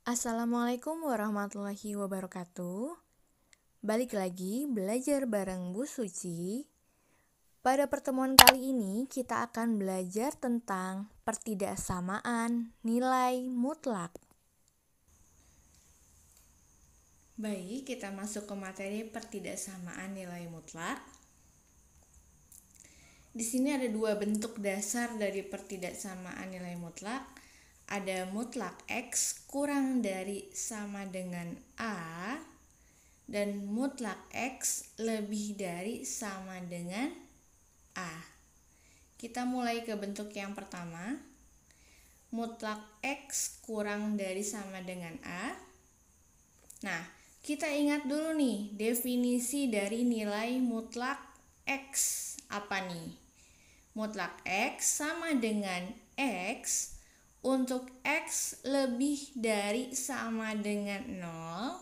Assalamualaikum warahmatullahi wabarakatuh. Balik lagi belajar bareng Bu Suci. Pada pertemuan kali ini kita akan belajar tentang pertidaksamaan nilai mutlak. Baik, kita masuk ke materi pertidaksamaan nilai mutlak. Di sini ada dua bentuk dasar dari pertidaksamaan nilai mutlak. Ada mutlak X kurang dari sama dengan A dan mutlak X lebih dari sama dengan A. Kita mulai ke bentuk yang pertama. Mutlak X kurang dari sama dengan A. Nah, kita ingat dulu nih definisi dari nilai mutlak X. Apa nih? Mutlak X sama dengan X untuk X lebih dari sama dengan 0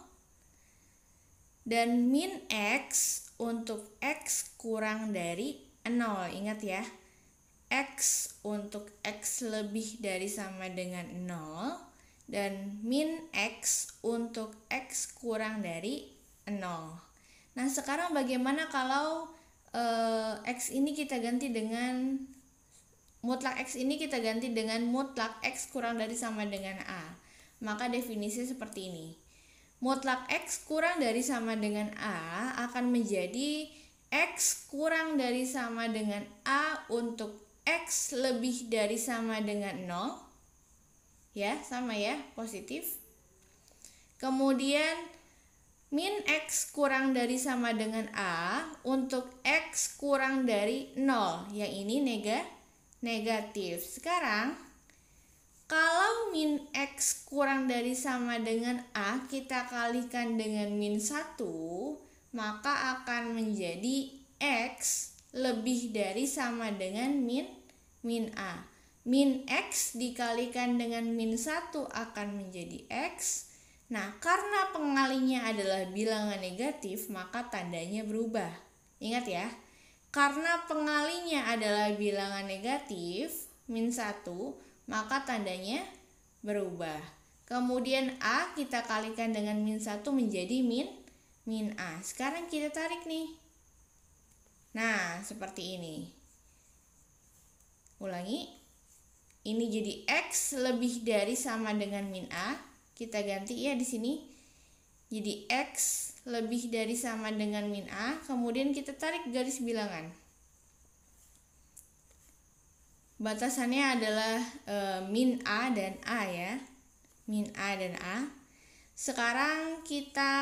dan min X untuk X kurang dari 0. Ingat ya, X untuk X lebih dari sama dengan 0 dan min X untuk X kurang dari 0. Nah, sekarang bagaimana kalau X ini kita ganti dengan mutlak X ini kita ganti dengan mutlak X kurang dari sama dengan A. Maka definisi seperti ini. Mutlak X kurang dari sama dengan A akan menjadi X kurang dari sama dengan A untuk X lebih dari sama dengan 0. Ya, sama ya, positif. Kemudian min X kurang dari sama dengan A untuk X kurang dari 0. Yang ini negatif. Sekarang, kalau min X kurang dari sama dengan A kita kalikan dengan min 1, maka akan menjadi X lebih dari sama dengan min A. Min X dikalikan dengan min 1 akan menjadi X. Nah, karena pengalinya adalah bilangan negatif, maka tandanya berubah. Ingat ya, karena pengalinya adalah bilangan negatif, min 1, maka tandanya berubah. Kemudian A kita kalikan dengan min 1 menjadi min A. Sekarang kita tarik nih. Nah, seperti ini. Ulangi. Ini jadi X lebih dari sama dengan min A. Kita ganti ya di sini. Jadi X lebih dari sama dengan min A. Kemudian kita tarik garis bilangan. Batasannya adalah min A dan A ya. Min A dan A. Sekarang kita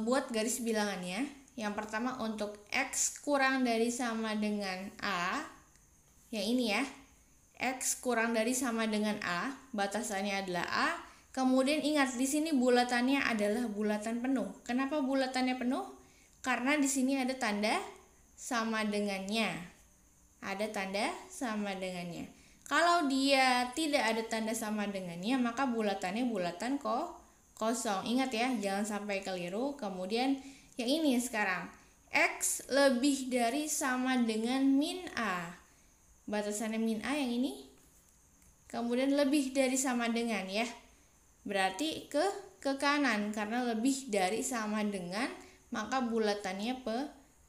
buat garis bilangannya. Yang pertama untuk X kurang dari sama dengan A. Yang ini ya. X kurang dari sama dengan A, batasannya adalah A. Kemudian ingat di sini bulatannya adalah bulatan penuh. Kenapa bulatannya penuh? Karena di sini ada tanda sama dengannya. Ada tanda sama dengannya. Kalau dia tidak ada tanda sama dengannya, maka bulatannya bulatan kosong. Ingat ya, jangan sampai keliru. Kemudian yang ini sekarang, X lebih dari sama dengan min A. Batasannya min A yang ini. Kemudian lebih dari sama dengan ya. Berarti ke kanan karena lebih dari sama dengan, maka bulatannya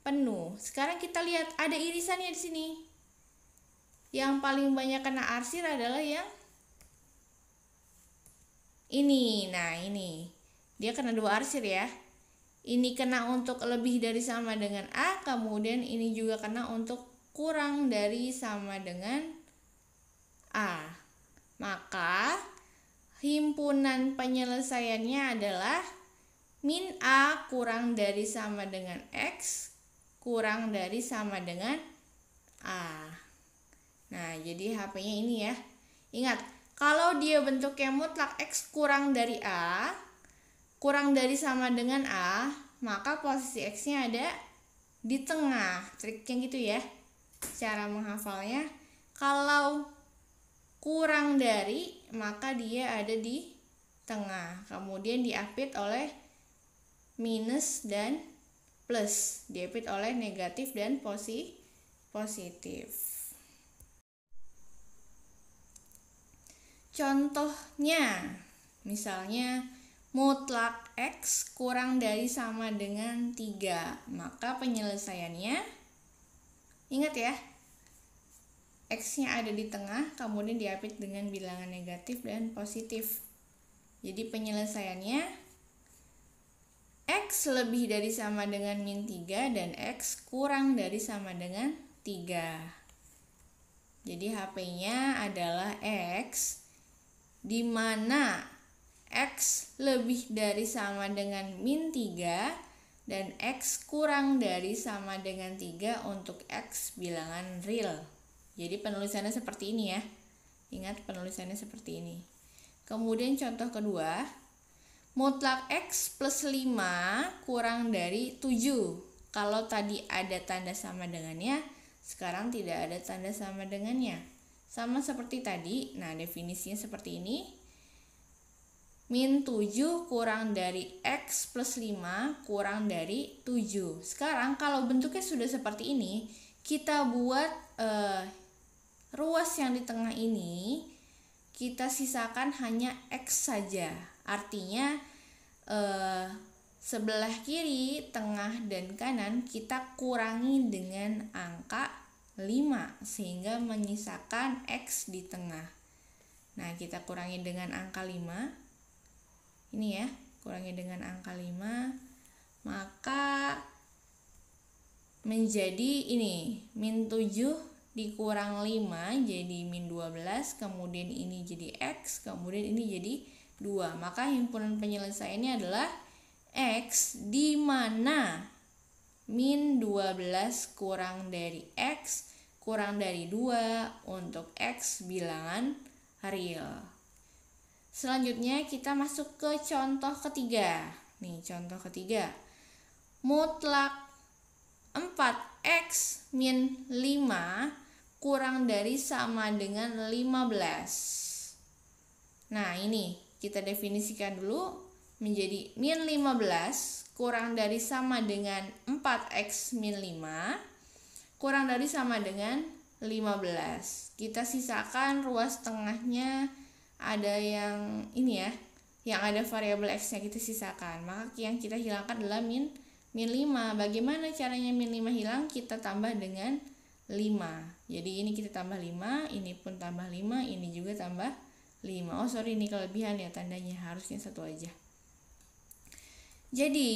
penuh. Sekarang kita lihat ada irisannya di sini. Yang paling banyak kena arsir adalah yang ini. Nah, ini. Dia kena 2 arsir ya. Ini kena untuk lebih dari sama dengan A, kemudian ini juga kena untuk kurang dari sama dengan A. Maka himpunan penyelesaiannya adalah min A kurang dari sama dengan X kurang dari sama dengan A. Nah, jadi HP-nya ini ya. Ingat, kalau dia bentuknya mutlak X kurang dari A kurang dari sama dengan A, maka posisi X-nya ada di tengah. Triknya gitu ya. Cara menghafalnya, kalau kurang dari maka dia ada di tengah, kemudian diapit oleh minus dan plus, diapit oleh negatif dan positif. Contohnya, misalnya mutlak X kurang dari sama dengan 3. Maka penyelesaiannya, ingat ya, X-nya ada di tengah, kemudian diapit dengan bilangan negatif dan positif. Jadi penyelesaiannya, X lebih dari sama dengan min 3 dan X kurang dari sama dengan 3. Jadi HP-nya adalah X, di mana X lebih dari sama dengan min 3 dan X kurang dari sama dengan 3 untuk X bilangan real. Jadi penulisannya seperti ini ya. Ingat, penulisannya seperti ini. Kemudian contoh kedua, mutlak X plus 5 kurang dari 7. Kalau tadi ada tanda sama dengannya, sekarang tidak ada tanda sama dengannya. Sama seperti tadi, nah definisinya seperti ini. Min 7 kurang dari X plus 5 kurang dari 7. Sekarang kalau bentuknya sudah seperti ini, kita buat ruas yang di tengah ini, kita sisakan hanya X saja. Artinya sebelah kiri, tengah, dan kanan kita kurangi dengan angka 5 sehingga menyisakan X di tengah. Nah, kita kurangi dengan angka 5. Ini ya, kurangi dengan angka 5. Maka menjadi ini, min 7 dikurang 5 jadi min 12, kemudian ini jadi X, kemudian ini jadi 2. Maka himpunan penyelesaiannya adalah X, di mana min 12 kurang dari X kurang dari 2 untuk X bilangan real. Selanjutnya kita masuk ke contoh ketiga. Nih, contoh ketiga. Mutlak 4X min 5 kurang dari sama dengan 15. Nah, ini kita definisikan dulu menjadi min 15 kurang dari sama dengan 4X min 5 kurang dari sama dengan 15. Kita sisakan ruas tengahnya, ada yang ini ya, yang ada variabel X-nya kita sisakan. Maka yang kita hilangkan adalah min 5. Bagaimana caranya min 5 hilang? Kita tambah dengan 5. Jadi ini kita tambah 5, ini pun tambah 5, ini juga tambah 5. Oh sorry, ini kelebihan ya tandanya, harusnya 1 aja. Jadi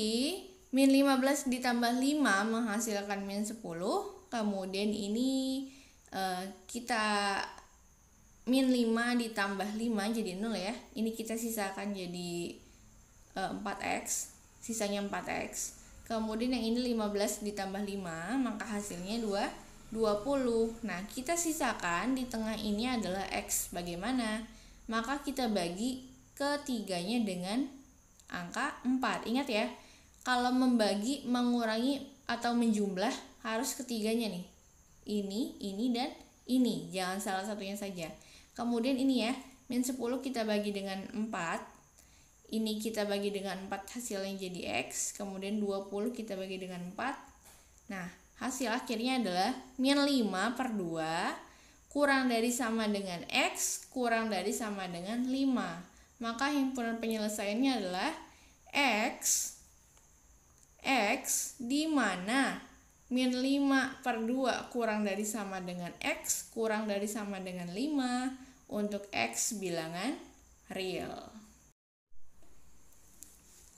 min 15 ditambah 5 menghasilkan min 10. Kemudian ini kita min 5 ditambah 5 jadi 0 ya. Ini kita sisakan jadi 4X, sisanya 4X. Kemudian yang ini 15 ditambah 5, maka hasilnya 20. Nah, kita sisakan di tengah ini adalah X. Bagaimana? Maka kita bagi ketiganya dengan angka 4. Ingat ya, kalau membagi, mengurangi, atau menjumlah harus ketiganya nih. Ini, dan ini. Jangan salah satunya saja. Kemudian ini ya, min 10 kita bagi dengan 4. Ini kita bagi dengan 4, hasilnya jadi X. Kemudian 20 kita bagi dengan 4. Nah, hasil akhirnya adalah min 5 per 2 kurang dari sama dengan X kurang dari sama dengan 5. Maka himpunan penyelesaiannya adalah X di mana min 5 per 2 kurang dari sama dengan X kurang dari sama dengan 5 untuk X bilangan real.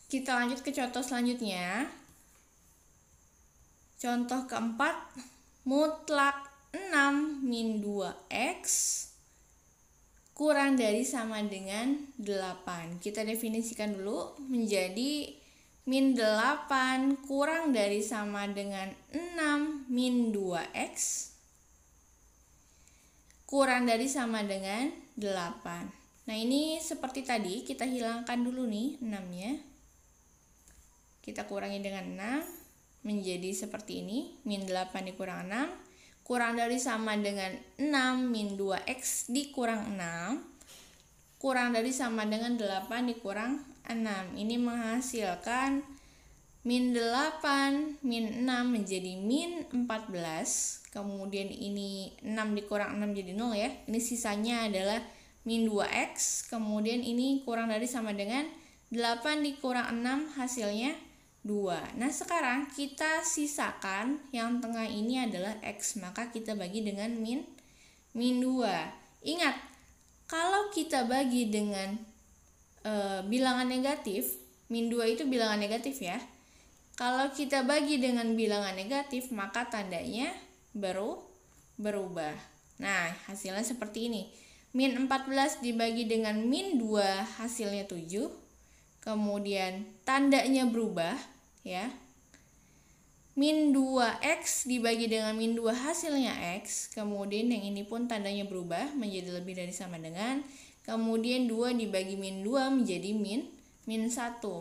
Kita lanjut ke contoh selanjutnya. Contoh keempat, mutlak 6 min 2X kurang dari sama dengan 8. Kita definisikan dulu menjadi min 8 kurang dari sama dengan 6 min 2X kurang dari sama dengan 8. Nah, ini seperti tadi, kita hilangkan dulu nih 6-nya. Kita kurangi dengan 6. Menjadi seperti ini, min 8 dikurang 6 kurang dari sama dengan 6 min 2X dikurang 6 kurang dari sama dengan 8 dikurang 6. Ini menghasilkan min 8 min 6 menjadi min 14. Kemudian ini 6 dikurang 6 jadi 0 ya. Ini sisanya adalah min 2x, kemudian ini kurang dari sama dengan 8 dikurang 6 hasilnya 2. Nah sekarang kita sisakan yang tengah ini adalah x, maka kita bagi dengan min 2. Ingat, kalau kita bagi dengan bilangan negatif, min 2 itu bilangan negatif ya. Kalau kita bagi dengan bilangan negatif, maka tandanya berubah. Nah, hasilnya seperti ini. Min 14 dibagi dengan min 2 hasilnya 7. Kemudian tandanya berubah ya. Min 2x dibagi dengan min 2 hasilnya x. Kemudian yang ini pun tandanya berubah menjadi lebih dari sama dengan. Kemudian 2 dibagi min 2 menjadi min 1.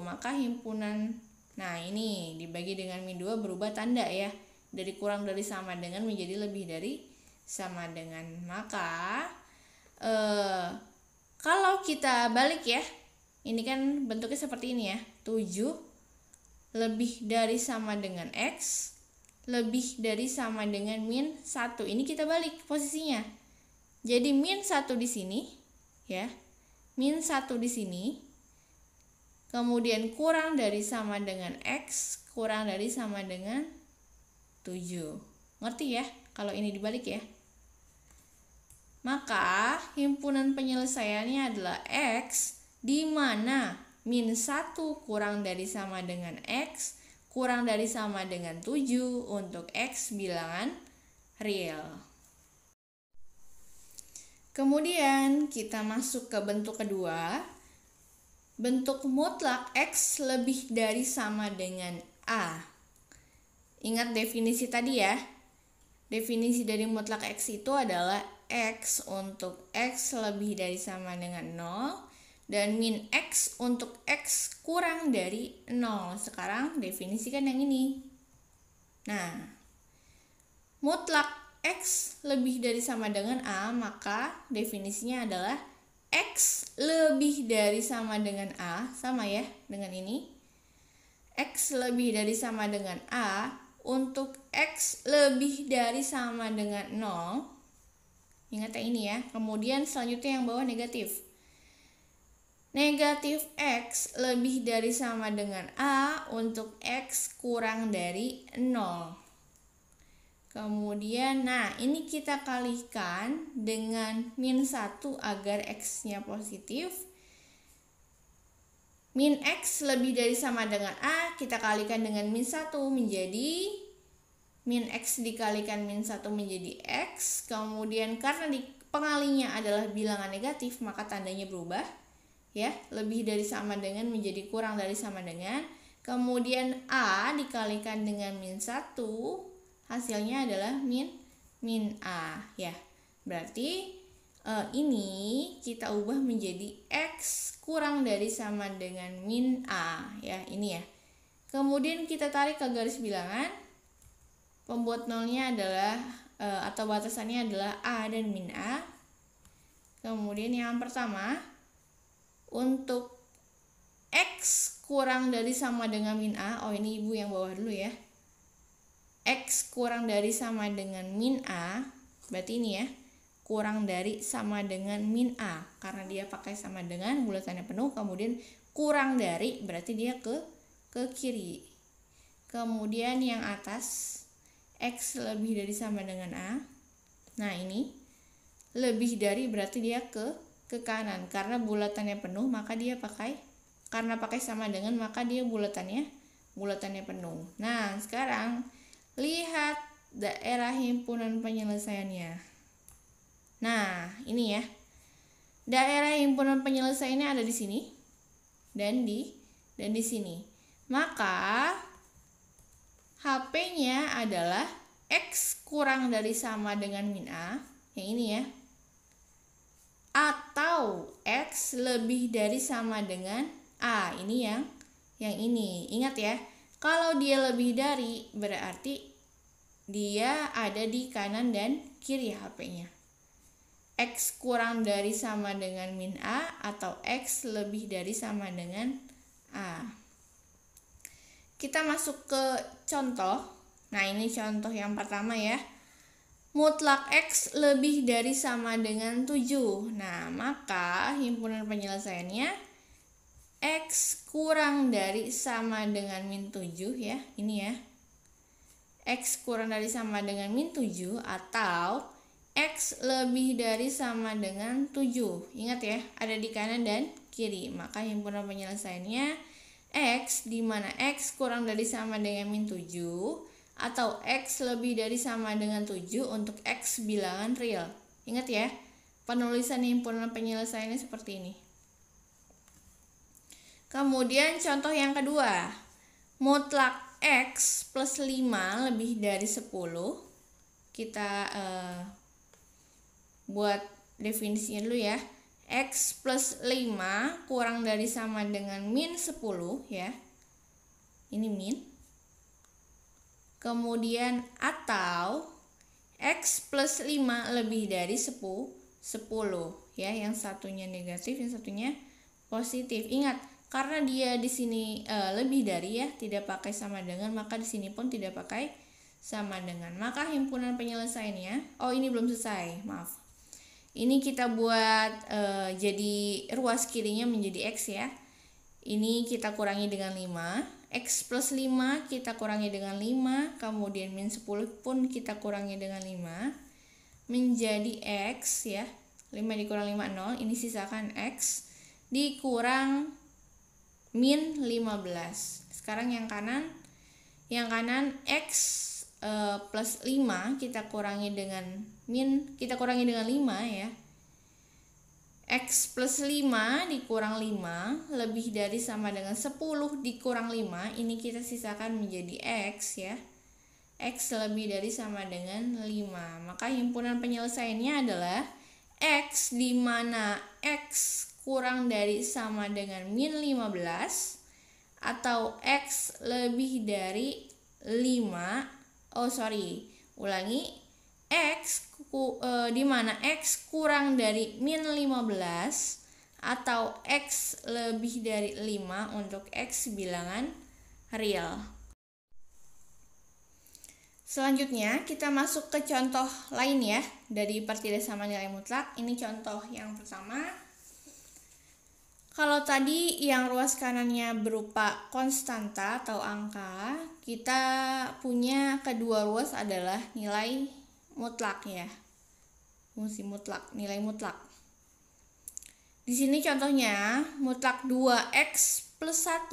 Maka himpunan, nah ini dibagi dengan min 2 berubah tanda ya. Dari kurang dari sama dengan menjadi lebih dari sama dengan. Maka kalau kita balik ya, ini kan bentuknya seperti ini ya. 7 lebih dari sama dengan x lebih dari sama dengan min 1. Ini kita balik posisinya. Jadi min 1 di sini ya. Min 1 di sini. Kemudian kurang dari sama dengan x kurang dari sama dengan 7. Ngerti ya kalau ini dibalik ya? Maka himpunan penyelesaiannya adalah x, di mana min 1 kurang dari sama dengan x kurang dari sama dengan 7 untuk x bilangan real. Kemudian kita masuk ke bentuk kedua. Bentuk mutlak x lebih dari sama dengan a. Ingat definisi tadi ya. Definisi dari mutlak x itu adalah x untuk x lebih dari sama dengan 0 dan min x untuk x kurang dari 0. Sekarang definisikan yang ini. Nah, mutlak x lebih dari sama dengan a, maka definisinya adalah x lebih dari sama dengan a, sama ya dengan ini. X lebih dari sama dengan a untuk x lebih dari sama dengan 0. Ingat yang ini ya. Kemudian selanjutnya yang bawah negatif. Negatif x lebih dari sama dengan a untuk x kurang dari 0. Kemudian, nah ini kita kalikan dengan min 1 agar x-nya positif. Min x lebih dari sama dengan a, kita kalikan dengan min 1 menjadi min x dikalikan min 1 menjadi x. Kemudian karena pengalinya adalah bilangan negatif, maka tandanya berubah. Ya, lebih dari sama dengan menjadi kurang dari sama dengan. Kemudian a dikalikan dengan min 1, hasilnya adalah min a ya. Berarti ini kita ubah menjadi x kurang dari sama dengan min a ya, ini ya. Kemudian kita tarik ke garis bilangan. Pembuat nolnya adalah atau batasannya adalah a dan min a. Kemudian yang pertama, untuk x kurang dari sama dengan min a, oh ini ibu yang bawah dulu ya. X kurang dari sama dengan min a, berarti ini ya, kurang dari sama dengan min a, karena dia pakai sama dengan bulatannya penuh. Kemudian kurang dari berarti dia ke kiri. Kemudian yang atas, x lebih dari sama dengan a. Nah ini lebih dari berarti dia ke kanan, karena bulatannya penuh maka dia pakai, karena pakai sama dengan maka dia bulatannya penuh. Nah sekarang lihat daerah himpunan penyelesaiannya. Nah, ini ya. Daerah himpunan penyelesaiannya ada di sini dan di sini. Maka HP-nya adalah x kurang dari sama dengan min a, yang ini ya. Atau x lebih dari sama dengan a, ini yang ini. Ingat ya. Kalau dia lebih dari, berarti dia ada di kanan dan kiri HP-nya. X kurang dari sama dengan min A atau X lebih dari sama dengan A. Kita masuk ke contoh. Nah ini contoh yang pertama ya. mutlak X lebih dari sama dengan 7. Nah, maka himpunan penyelesaiannya X kurang dari sama dengan min 7 ya. Ini ya. X kurang dari sama dengan min 7 atau X lebih dari sama dengan 7. Ingat ya, ada di kanan dan kiri. Maka himpunan penyelesaiannya X di mana X kurang dari sama dengan min 7 atau X lebih dari sama dengan 7 untuk X bilangan real. Ingat ya, penulisan himpunan penyelesaiannya seperti ini. Kemudian contoh yang kedua, mutlak X plus 5 lebih dari 10. Kita buat definisinya dulu ya. X plus 5 kurang dari sama dengan min 10 ya. Ini min. Kemudian atau X plus 5 lebih dari 10 ya. Yang satunya negatif, yang satunya positif. Ingat, karena dia di sini lebih dari ya, tidak pakai sama dengan, maka di sini pun tidak pakai sama dengan. Maka himpunan penyelesaiannya, oh ini belum selesai, maaf. Ini kita buat jadi ruas kirinya menjadi X ya. Ini kita kurangi dengan 5. X plus 5 kita kurangi dengan 5. Kemudian min 10 pun kita kurangi dengan 5. Menjadi X ya. 5 dikurang 5, 0. Ini sisakan X. Dikurang min 15. Sekarang yang kanan X plus 5 kita kurangi dengan 5 ya. X plus 5 dikurang 5 lebih dari sama dengan 10 dikurang 5. Ini kita sisakan menjadi X ya. X lebih dari sama dengan 5. Maka himpunan penyelesaiannya adalah X di mana X kurang dari sama dengan min 15 atau X lebih dari 5. Ulangi. X di mana X kurang dari min 15 atau X lebih dari 5 untuk X bilangan real. Selanjutnya kita masuk ke contoh lain ya, dari pertidak sama nilai mutlak. Ini contoh yang pertama. Kalau tadi yang ruas kanannya berupa konstanta atau angka, kita punya kedua ruas adalah nilai mutlak ya. Fungsi mutlak, nilai mutlak. Di sini contohnya mutlak 2x plus 1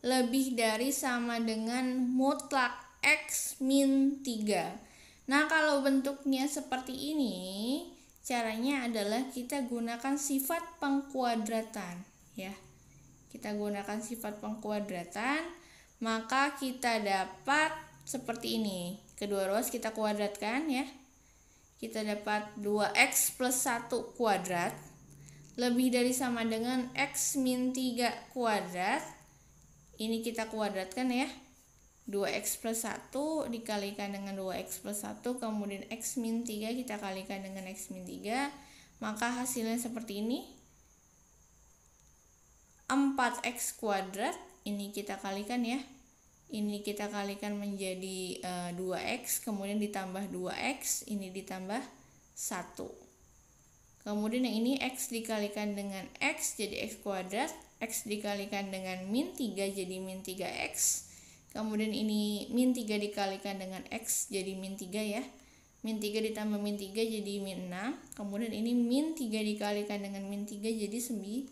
lebih dari sama dengan mutlak x min 3. Nah, kalau bentuknya seperti ini, caranya adalah kita gunakan sifat pengkuadratan ya. Kita gunakan sifat pengkuadratan, maka kita dapat seperti ini. Kedua ruas kita kuadratkan ya. Kita dapat 2x plus 1 kuadrat lebih dari sama dengan x min 3 kuadrat. Ini kita kuadratkan ya. 2x plus 1 dikalikan dengan 2x plus 1, kemudian x min 3 kita kalikan dengan x min 3, maka hasilnya seperti ini. 4x kuadrat, ini kita kalikan ya. Ini kita kalikan menjadi 2x, kemudian ditambah 2x, ini ditambah 1. Kemudian yang ini x dikalikan dengan x jadi x kuadrat, x dikalikan dengan min 3 jadi min 3x. Kemudian ini min 3 dikalikan dengan X jadi min 3 ya. Min 3 ditambah min 3 jadi min 6. Kemudian ini min 3 dikalikan dengan min 3 jadi 9.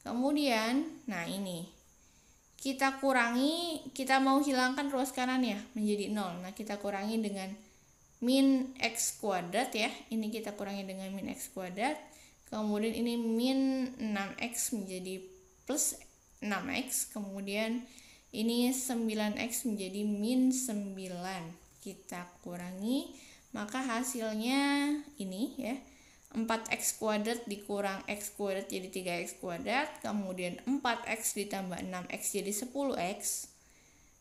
Kemudian, nah ini. Kita kurangi, kita mau hilangkan ruas kanan ya, menjadi 0. Nah, kita kurangi dengan min X kuadrat ya. Ini kita kurangi dengan min X kuadrat. Kemudian ini min 6X menjadi plus 6x, kemudian ini 9x menjadi min 9. Kita kurangi, maka hasilnya ini ya. 4x kuadrat dikurang x kuadrat jadi 3x kuadrat, kemudian 4x ditambah 6x jadi 10x,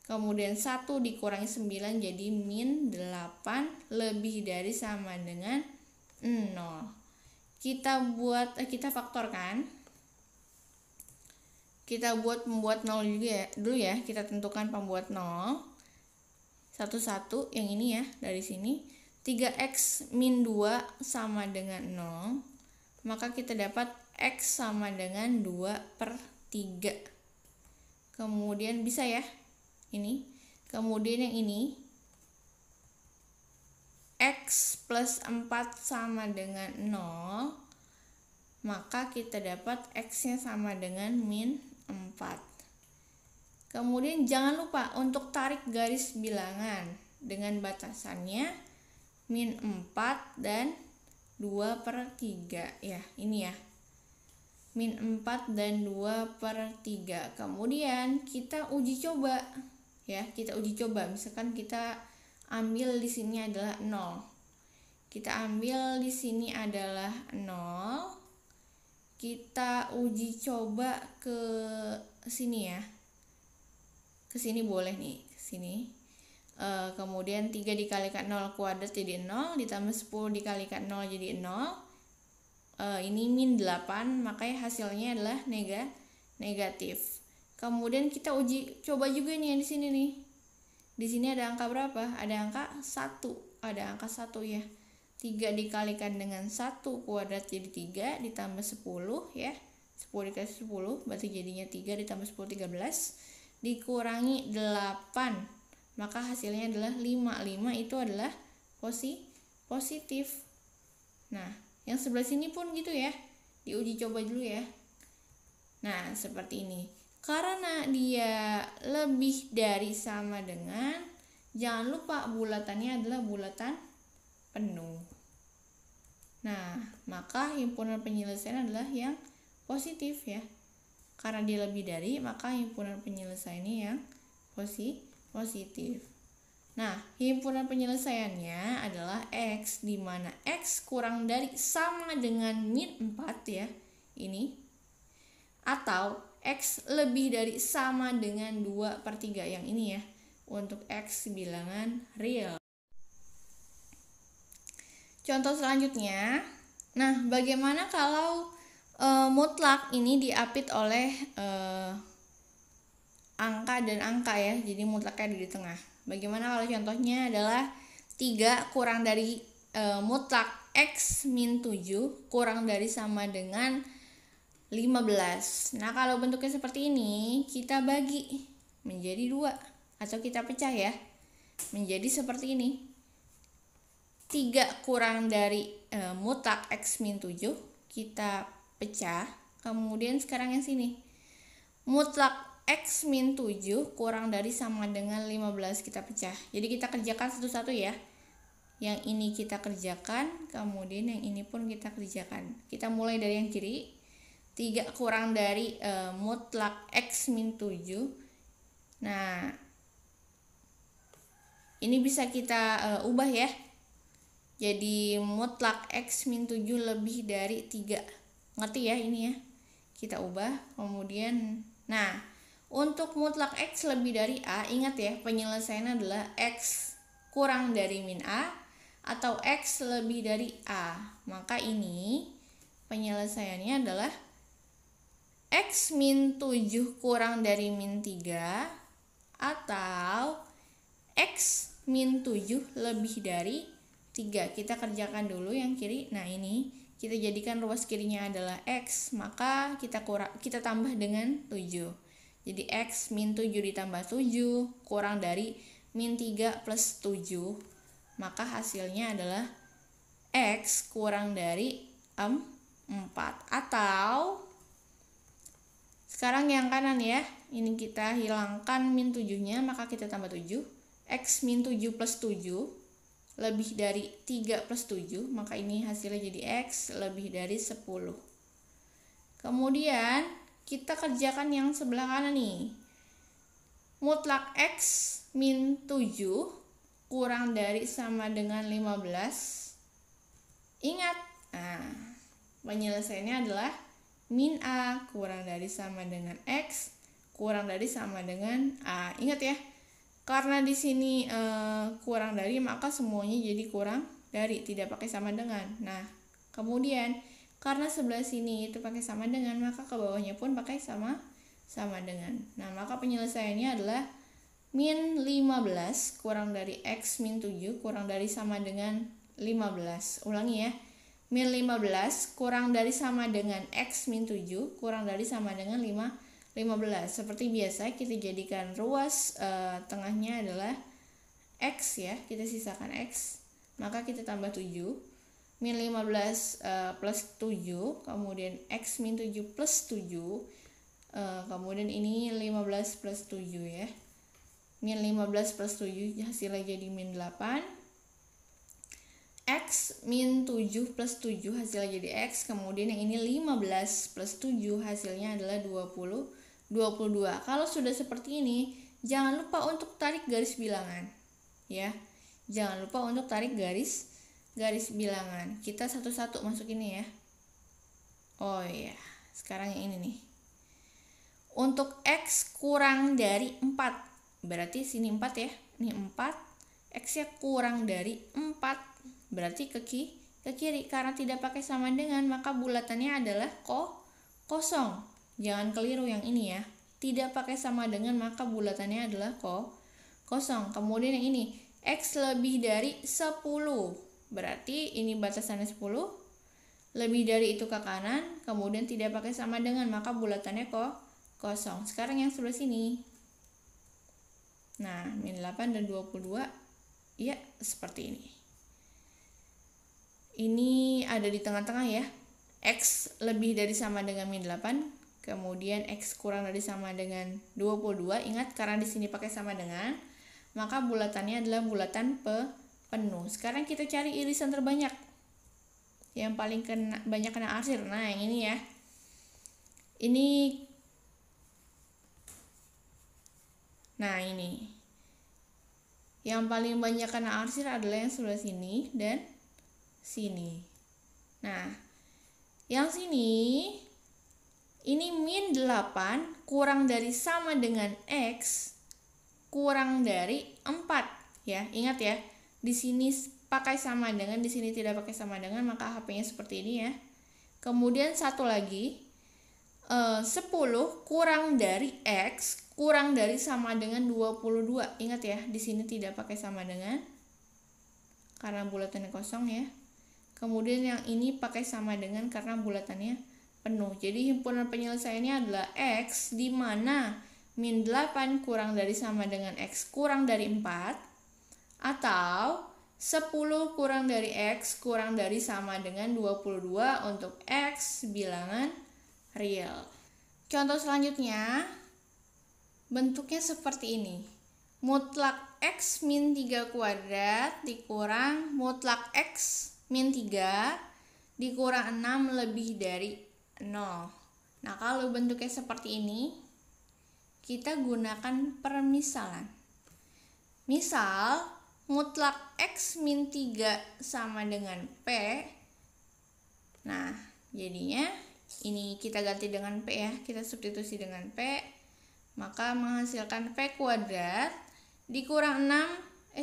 kemudian 1 dikurangi 9 jadi min 8 lebih dari sama dengan 0. Kita faktorkan. Kita buat pembuat 0 juga ya, dulu ya. Kita tentukan pembuat 0. satu-satu yang ini ya, dari sini 3x min 2 sama dengan 0, maka kita dapat x sama dengan 2/3. Kemudian bisa ya, ini. Kemudian yang ini, x plus 4 sama dengan 0, maka kita dapat x-nya sama dengan min 4. Kemudian jangan lupa untuk tarik garis bilangan dengan batasannya min 4 dan 2/3 ya, ini ya. Min 4 dan 2/3. Kemudian kita uji coba ya, kita uji coba. Misalkan kita ambil di sini adalah 0. Kita ambil di sini adalah 0. Kita uji coba ke sini ya. Ke sini boleh nih, ke sini. Kemudian 3 dikalikan 0 kuadrat jadi 0, ditambah 10 dikalikan 0 jadi 0. Ini min 8, makanya hasilnya adalah negatif. Kemudian kita uji coba juga nih yang di sini nih. Di sini ada angka berapa? Ada angka 1. Ada angka 1 ya. 3 dikalikan dengan 1 kuadrat jadi 3, ditambah 10 ya. 10 dikali 10 berarti jadinya 3 ditambah 10 13. Dikurangi 8, maka hasilnya adalah 5. 5 itu adalah positif. Nah, yang sebelah sini pun gitu ya, diuji coba dulu ya. Nah, seperti ini. Karena dia lebih dari sama dengan, jangan lupa bulatannya adalah bulatan penuh. Nah, maka himpunan penyelesaian adalah yang positif ya. Karena dia lebih dari, maka himpunan penyelesaiannya yang positif. Nah, himpunan penyelesaiannya adalah x, di mana x kurang dari sama dengan min 4 ya, ini. Atau x lebih dari sama dengan 2/3 yang ini ya, untuk x bilangan real. Contoh selanjutnya, nah bagaimana kalau mutlak ini diapit oleh angka dan angka ya, jadi mutlaknya ada di tengah. Bagaimana kalau contohnya adalah 3 kurang dari mutlak x min 7 kurang dari sama dengan 15. Nah, kalau bentuknya seperti ini, kita bagi menjadi 2 atau kita pecah ya, menjadi seperti ini. 3 kurang dari mutlak x min 7 kita pecah. Kemudian sekarang yang sini, mutlak x min 7 kurang dari sama dengan 15 kita pecah. Jadi kita kerjakan satu-satu ya. Yang ini kita kerjakan, kemudian yang ini pun kita kerjakan. Kita mulai dari yang kiri. 3 kurang dari mutlak x min 7. Nah, ini bisa kita ubah ya. Jadi mutlak x min 7 lebih dari 3. Ngerti ya ini ya? Kita ubah. Kemudian, nah, untuk mutlak x lebih dari a, ingat ya, penyelesaiannya adalah x kurang dari min a atau x lebih dari a. Maka ini penyelesaiannya adalah x min 7 kurang dari min 3 atau x min 7 lebih dari 3. Kita kerjakan dulu yang kiri. Nah, ini kita jadikan ruas kirinya adalah x, maka kita tambah dengan 7. Jadi x min 7 ditambah 7 kurang dari min 3 plus 7, maka hasilnya adalah x kurang dari 4. Atau sekarang yang kanan ya, ini kita hilangkan min 7-nya, maka kita tambah 7. X min 7 plus 7 lebih dari 3 plus 7, maka ini hasilnya jadi x lebih dari 10. Kemudian kita kerjakan yang sebelah kanan nih. Mutlak x min 7 kurang dari sama dengan 15. Ingat, nah, penyelesaiannya adalah min a kurang dari sama dengan x kurang dari sama dengan a. Ingat ya, karena di sini kurang dari, maka semuanya jadi kurang dari, tidak pakai sama dengan. Nah, kemudian karena sebelah sini itu pakai sama dengan, maka ke bawahnya pun pakai sama dengan. Nah, maka penyelesaiannya adalah min 15 kurang dari X min 7 kurang dari sama dengan 15. Ulangi ya. Min 15 kurang dari sama dengan X min 7 kurang dari sama dengan 15. Seperti biasa kita jadikan ruas tengahnya adalah X ya. Kita sisakan X. Maka kita tambah 7. Min 15 plus 7. Kemudian X min 7 plus 7. Kemudian ini 15 plus 7 ya. Min 15 plus 7 hasilnya jadi min 8. X min 7 plus 7 hasilnya jadi X. Kemudian yang ini 15 plus 7 hasilnya adalah 22. Kalau sudah seperti ini, jangan lupa untuk tarik garis bilangan ya. Jangan lupa untuk tarik garis bilangan. Kita satu-satu masuk ini ya. Oh iya, sekarang yang ini nih. Untuk X kurang dari 4, berarti sini 4 ya. Ini 4, X-nya kurang dari 4, berarti ke kiri. Karena tidak pakai sama dengan, maka bulatannya adalah kosong. Jangan keliru yang ini ya. Tidak pakai sama dengan, maka bulatannya adalah kosong. Kemudian yang ini, X lebih dari 10, berarti ini batasannya 10. Lebih dari itu ke kanan, kemudian tidak pakai sama dengan, maka bulatannya kosong. Sekarang yang sebelah sini. Nah, min 8 dan 22 ya seperti ini. Ini ada di tengah-tengah ya. X lebih dari sama dengan min 8, kemudian X kurang dari sama dengan 22. Ingat karena di sini pakai sama dengan, maka bulatannya adalah bulatan penuh. Sekarang kita cari irisan terbanyak. Yang paling banyak kena arsir. Nah, yang ini ya. Nah, ini. Yang paling banyak kena arsir adalah yang sebelah sini dan sini. Nah, yang sini ini min 8 kurang dari sama dengan X kurang dari 4 ya. Ingat ya, di sini pakai sama dengan, di sini tidak pakai sama dengan, maka HP-nya seperti ini ya. Kemudian satu lagi, 10 kurang dari X kurang dari sama dengan 22. Ingat ya, di sini tidak pakai sama dengan karena bulatannya kosong ya. Kemudian yang ini pakai sama dengan karena bulatannya penuh. Jadi himpunan penyelesaiannya adalah X, di mana min 8 kurang dari sama dengan X kurang dari 4, atau 10 kurang dari X kurang dari sama dengan 22 untuk X bilangan real. Contoh selanjutnya, bentuknya seperti ini. Mutlak X min 3 kuadrat dikurang mutlak X min 3 dikurang 6 lebih dari 0. Nah, kalau bentuknya seperti ini, kita gunakan permisalan. Misal, mutlak X min 3 sama dengan P. Nah, jadinya ini kita ganti dengan P ya. Kita substitusi dengan P. Maka menghasilkan P kuadrat dikurang 6.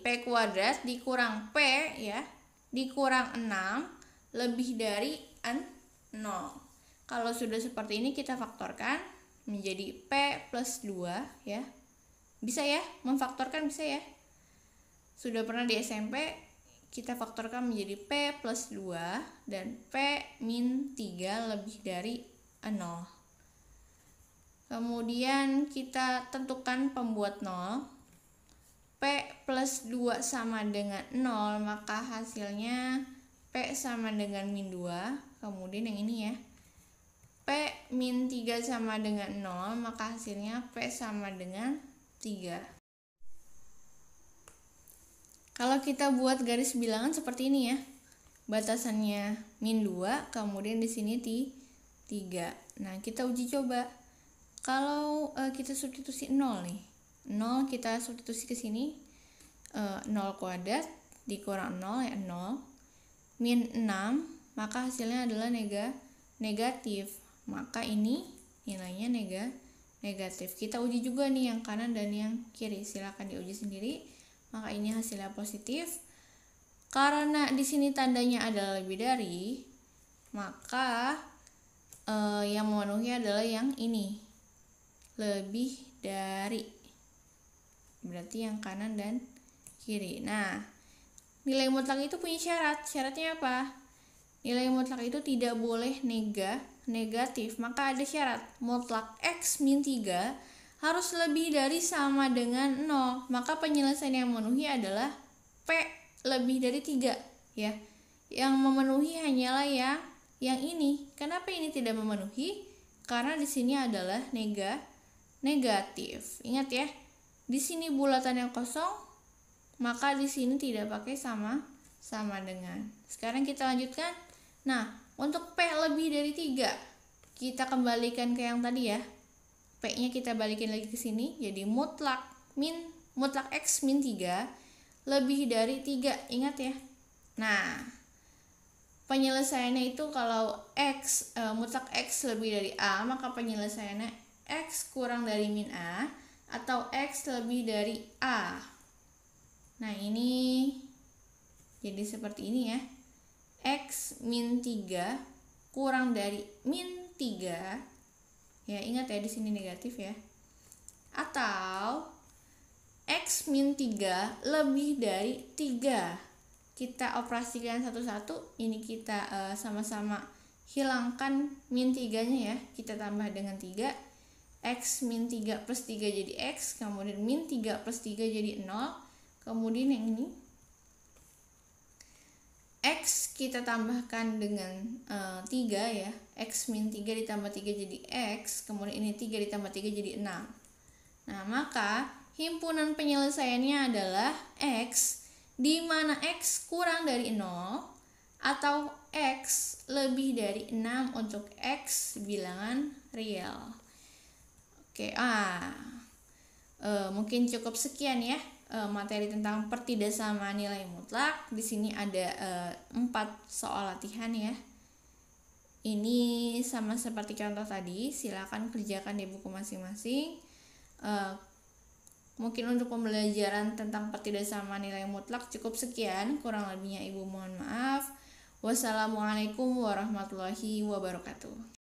P kuadrat dikurang P ya. Dikurang 6 lebih dari 0. Kalau sudah seperti ini kita faktorkan menjadi P plus 2 ya. Bisa ya, memfaktorkan bisa ya. Sudah pernah di SMP kita faktorkan menjadi P plus 2 dan P min 3 lebih dari 0. Kemudian kita tentukan pembuat 0. P plus 2 sama dengan 0, maka hasilnya P sama dengan min 2. Kemudian yang ini ya, P min 3 sama dengan 0, maka hasilnya P sama dengan 3. Kalau kita buat garis bilangan seperti ini ya, batasannya min 2, kemudian di sini 3. Nah, kita uji coba. Kalau kita substitusi 0 nih, 0 kita substitusi ke sini, 0 kuadrat dikurang 0 ya 0, min 6, maka hasilnya adalah negatif. Maka ini nilainya negatif. Kita uji juga nih yang kanan dan yang kiri, silakan diuji sendiri. Maka ini hasilnya positif. Karena di sini tandanya adalah lebih dari, maka yang memenuhi adalah yang ini, lebih dari. berarti yang kanan dan kiri. Nah, nilai mutlak itu punya syarat. Syaratnya apa? Nilai mutlak itu tidak boleh negatif. Maka ada syarat, mutlak X min 3 harus lebih dari sama dengan 0. Maka penyelesaian yang memenuhi adalah P lebih dari 3 ya. Yang memenuhi hanyalah yang ini. Kenapa ini tidak memenuhi? Karena di sini adalah negatif. Ingat ya, di sini bulatannya kosong, maka di sini tidak pakai sama dengan. Sekarang kita lanjutkan. Nah, untuk P lebih dari 3, kita kembalikan ke yang tadi ya. P-nya kita balikin lagi ke sini, jadi mutlak X min 3 lebih dari 3. Ingat ya. Nah, penyelesaiannya itu kalau mutlak X lebih dari A, maka penyelesaiannya X kurang dari min A atau X lebih dari A. Nah, ini jadi seperti ini ya. X min 3 kurang dari min 3. Ya, ingat ya di sini negatif ya. Atau X min 3 lebih dari 3. Kita operasikan satu-satu. Ini kita sama-sama hilangkan min 3-nya ya. Kita tambah dengan 3. X min 3 plus 3 jadi X. Kemudian min 3 plus 3 jadi 0. Kemudian yang ini X kita tambahkan dengan 3 ya. X min 3 ditambah 3 jadi X. Kemudian ini 3 ditambah 3 jadi 6. Nah, maka himpunan penyelesaiannya adalah X, di mana X kurang dari 0 atau X lebih dari 6 untuk X bilangan real. Oke, mungkin cukup sekian ya materi tentang pertidasamaan nilai mutlak. Di sini ada 4 soal latihan ya. Ini sama seperti contoh tadi, silakan kerjakan di buku masing-masing. Mungkin untuk pembelajaran tentang pertidasamaan nilai mutlak cukup sekian. Kurang lebihnya Ibu mohon maaf. Wassalamualaikum warahmatullahi wabarakatuh.